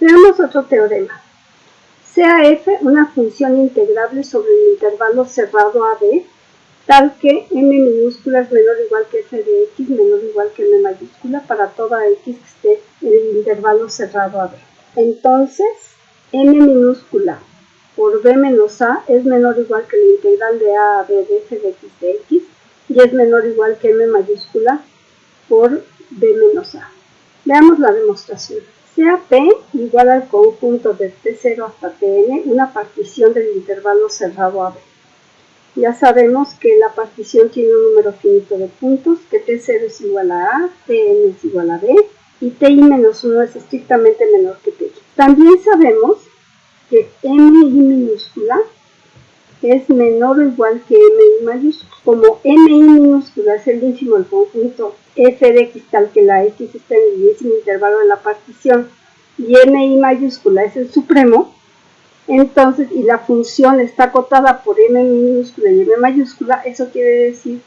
Veamos otro teorema. Sea f una función integrable sobre el intervalo cerrado AB, tal que m minúscula es menor o igual que f de x menor o igual que m mayúscula para toda x que esté en el intervalo cerrado AB. Entonces, m minúscula por b menos a es menor o igual que la integral de a b de f de x y es menor o igual que m mayúscula por b menos a. Veamos la demostración. Sea P igual al conjunto de T0 hasta Tn, una partición del intervalo cerrado AB. Ya sabemos que la partición tiene un número finito de puntos, que T0 es igual a Tn es igual a B, y Ti menos 1 es estrictamente menor que Ti. También sabemos que Mi minúscula es menor o igual que Mi mayúscula. Como Mi minúscula es el ínfimo del conjunto f de x tal que la x está en el décimo intervalo de la partición y Mi mayúscula es el supremo, entonces, y la función está acotada por M minúscula y M mayúscula, eso quiere decir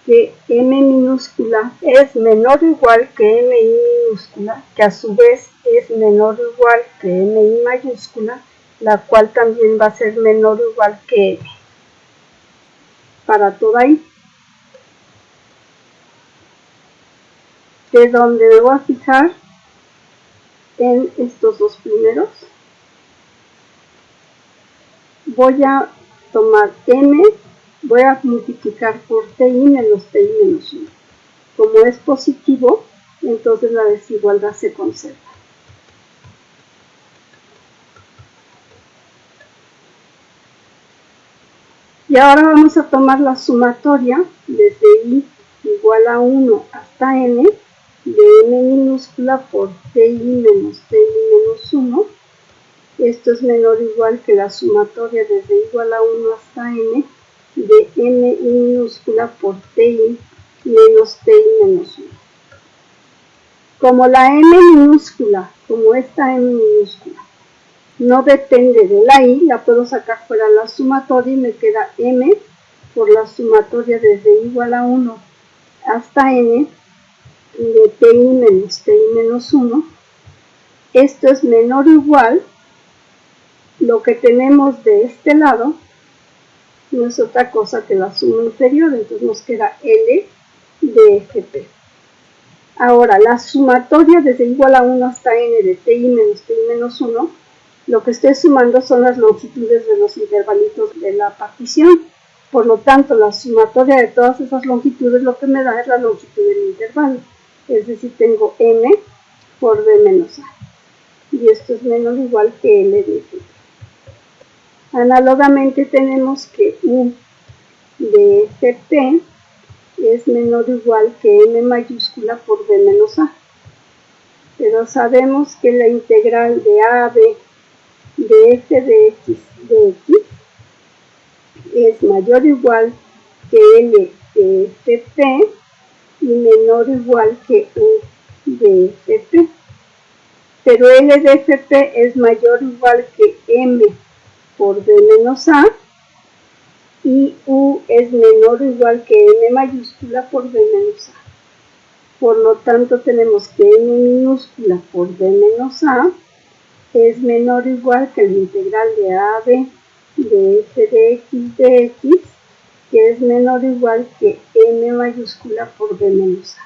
que M minúscula es menor o igual que Mi minúscula, que a su vez es menor o igual que Mi mayúscula, la cual también va a ser menor o igual que M para toda I. De donde me voy a fijar en estos dos primeros, voy a tomar m, voy a multiplicar por ti menos 1. Como es positivo, entonces la desigualdad se conserva. Y ahora vamos a tomar la sumatoria desde i igual a 1 hasta n de m minúscula por ti menos 1. Esto es menor o igual que la sumatoria desde igual a 1 hasta n de m minúscula por ti menos 1. Como la m minúscula, como esta m minúscula, no depende de la i, la puedo sacar fuera la sumatoria y me queda m por la sumatoria desde igual a 1 hasta n de ti menos 1. Esto es menor o igual, lo que tenemos de este lado no es otra cosa que la suma inferior, entonces nos queda L de FP. Ahora, la sumatoria desde igual a 1 hasta n de ti menos 1, lo que estoy sumando son las longitudes de los intervalitos de la partición. Por lo tanto, la sumatoria de todas esas longitudes lo que me da es la longitud del intervalo. Es decir, tengo m por b menos a. Y esto es menor o igual que L de FP. Análogamente tenemos que U de FP es menor o igual que M mayúscula por B menos A. Pero sabemos que la integral de A a B de F de X es mayor o igual que L de FP y menor o igual que U de FP. Pero L de FP es mayor o igual que M por B menos A y U es menor o igual que M mayúscula por B menos A. Por lo tanto tenemos que M minúscula por B menos A es menor o igual que la integral de A a B de f de X, que es menor o igual que M mayúscula por B menos A.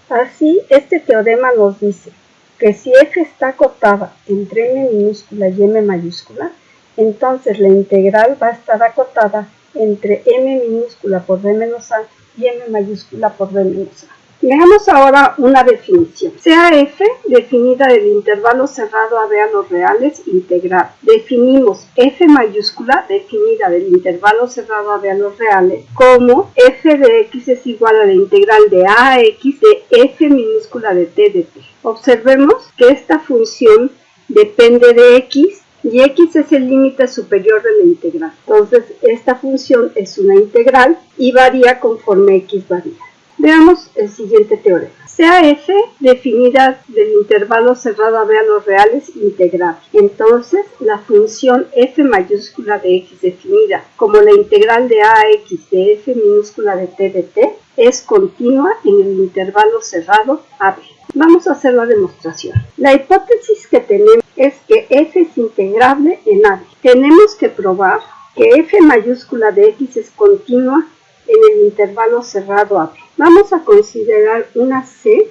Así, este teorema nos dice que si f está acotada entre m minúscula y m mayúscula, entonces la integral va a estar acotada entre m minúscula por b menos a y m mayúscula por b menos a. Veamos ahora una definición. Sea f definida del intervalo cerrado AB a los reales integral. Definimos f mayúscula definida del intervalo cerrado AB a los reales como f de x es igual a la integral de a a x de f minúscula de t de t. Observemos que esta función depende de x y x es el límite superior de la integral. Entonces esta función es una integral y varía conforme x varía. Veamos el siguiente teorema. Sea f definida del intervalo cerrado AB a los reales integrable. Entonces, la función f mayúscula de x definida como la integral de a a x de f minúscula de t de t es continua en el intervalo cerrado AB. Vamos a hacer la demostración. La hipótesis que tenemos es que f es integrable en AB. Tenemos que probar que f mayúscula de x es continua en el intervalo cerrado AB. Vamos a considerar una c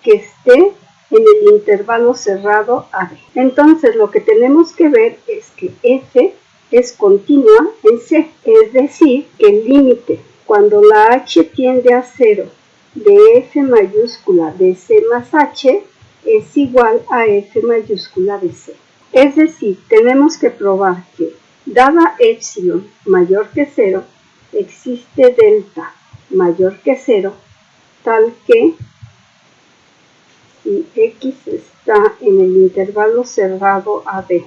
que esté en el intervalo cerrado AB. Entonces lo que tenemos que ver es que f es continua en C, es decir, que el límite cuando la h tiende a 0 de f mayúscula de c más h es igual a f mayúscula de c. Es decir, tenemos que probar que dada epsilon mayor que 0, existe delta mayor que 0, tal que si x está en el intervalo cerrado AB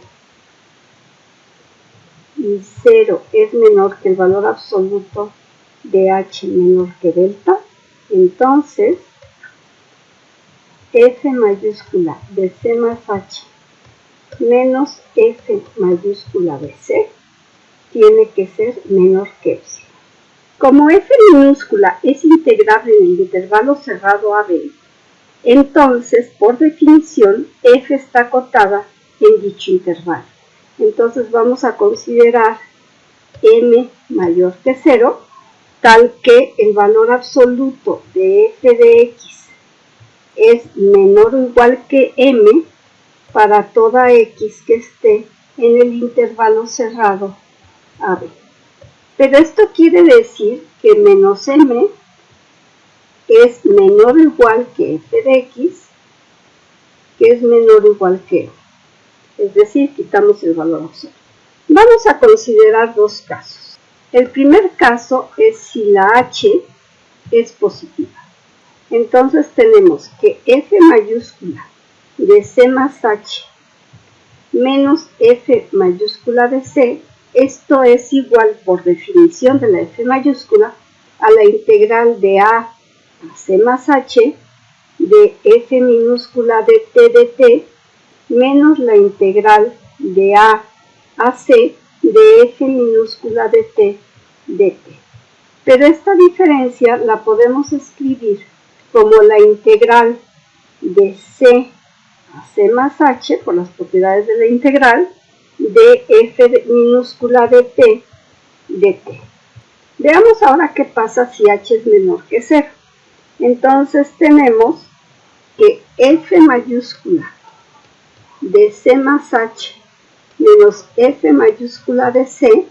y 0 es menor que el valor absoluto de h menor que delta, entonces f mayúscula de c más h menos f mayúscula de c tiene que ser menor que epsilon. Como f minúscula es integrable en el intervalo cerrado AB, entonces, por definición, f está acotada en dicho intervalo. Entonces vamos a considerar m mayor que 0, tal que el valor absoluto de f de x es menor o igual que m para toda x que esté en el intervalo cerrado AB. Pero esto quiere decir que menos m es menor o igual que f de x, que es menor o igual que m. Es decir, quitamos el valor absoluto. Vamos a considerar dos casos. El primer caso es si la h es positiva. Entonces tenemos que f mayúscula de c más h menos f mayúscula de c, esto es igual por definición de la f mayúscula a la integral de a c más h de f minúscula de t de t menos la integral de a c de f minúscula de t de t. Pero esta diferencia la podemos escribir como la integral de c a c más h, por las propiedades de la integral, de f minúscula de t de t. Veamos ahora qué pasa si h es menor que 0. Entonces tenemos que f mayúscula de c más h menos f mayúscula de c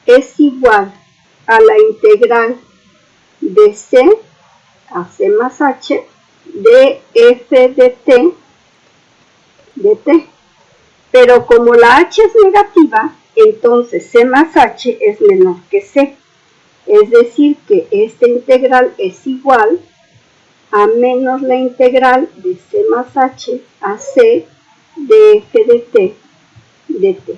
es igual a la integral de c a c más h de f de t de t. Pero como la h es negativa, entonces c más h es menor que c. Es decir, que esta integral es igual a menos la integral de c más h a c de f de t de t.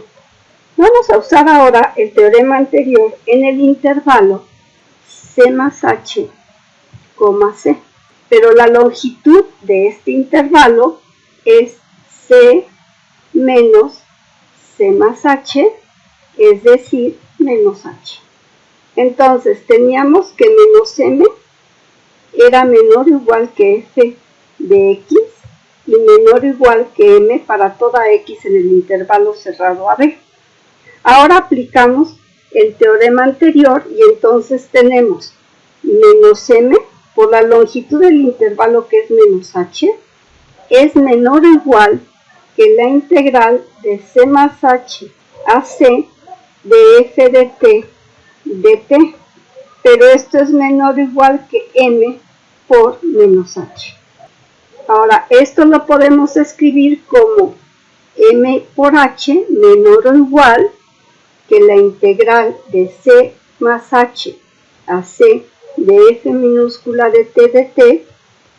Vamos a usar ahora el teorema anterior en el intervalo c más h, c. Pero la longitud de este intervalo es c menos c más h, es decir, menos h. Entonces teníamos que menos m era menor o igual que f de x y menor o igual que m para toda x en el intervalo cerrado AB. Ahora aplicamos el teorema anterior y entonces tenemos menos m por la longitud del intervalo que es menos h es menor o igual que la integral de c más h a c de f de t de t, pero esto es menor o igual que m por menos h. Ahora, esto lo podemos escribir como m por h menor o igual que la integral de c más h a c de f minúscula de t,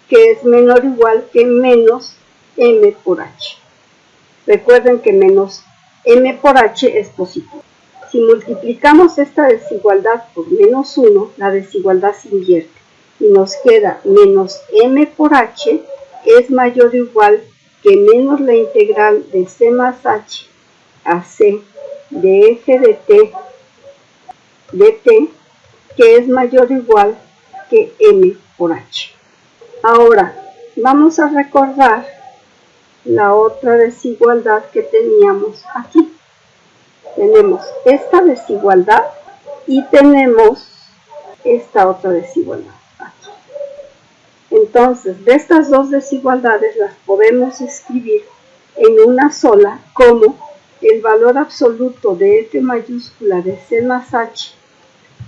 que es menor o igual que menos m por h. Recuerden que menos m por h es positivo. Si multiplicamos esta desigualdad por menos 1, la desigualdad se invierte. y nos queda menos m por h es mayor o igual que menos la integral de c más h a c de f de t, que es mayor o igual que m por h. Ahora, vamos a recordar la otra desigualdad que teníamos aquí. Tenemos esta desigualdad y tenemos esta otra desigualdad aquí. Entonces, de estas dos desigualdades las podemos escribir en una sola como el valor absoluto de f mayúscula de c más h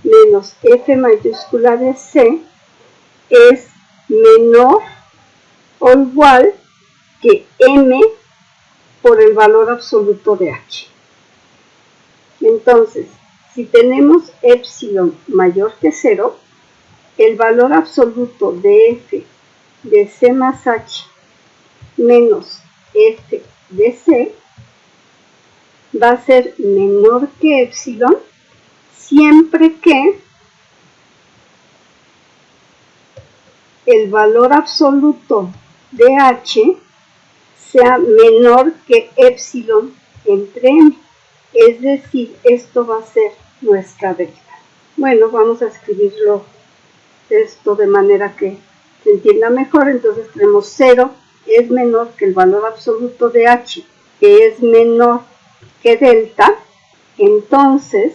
menos f mayúscula de c es menor o igual que m por el valor absoluto de h. Entonces, si tenemos epsilon mayor que 0, el valor absoluto de f de c más h menos f de c va a ser menor que epsilon siempre que el valor absoluto de h sea menor que epsilon entre m. Es decir, esto va a ser nuestra delta. Bueno, vamos a escribirlo esto de manera que se entienda mejor. Entonces tenemos 0 es menor que el valor absoluto de h, que es menor que delta. Entonces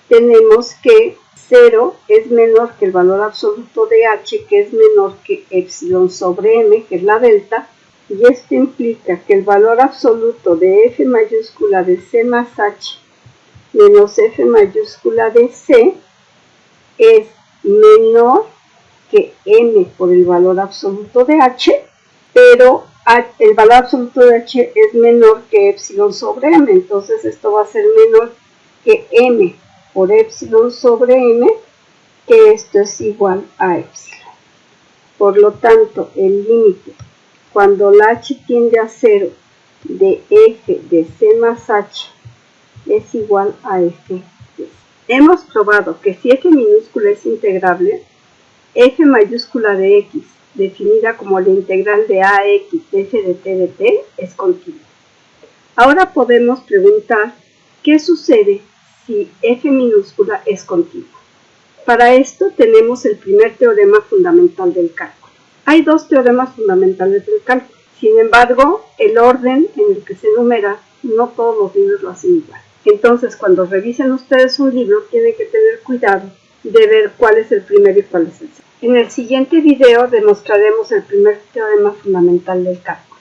tenemos que 0 es menor que el valor absoluto de h, que es menor que epsilon sobre m, que es la delta. Y esto implica que el valor absoluto de f mayúscula de c más h menos f mayúscula de c es menor que m por el valor absoluto de h, pero el valor absoluto de h es menor que epsilon sobre m, entonces esto va a ser menor que m por epsilon sobre m, que esto es igual a epsilon. Por lo tanto, el límite cuando la h tiende a 0 de f de c más h es igual a f de c. Hemos probado que si f minúscula es integrable, f mayúscula de x, definida como la integral de ax de f de t de t, es continua. Ahora podemos preguntar qué sucede si f minúscula es continua. Para esto tenemos el primer teorema fundamental del cálculo. Hay dos teoremas fundamentales del cálculo. Sin embargo, el orden en el que se enumera, no todos los libros lo hacen igual. Entonces, cuando revisen ustedes un libro, tienen que tener cuidado de ver cuál es el primero y cuál es el segundo. En el siguiente video demostraremos el primer teorema fundamental del cálculo.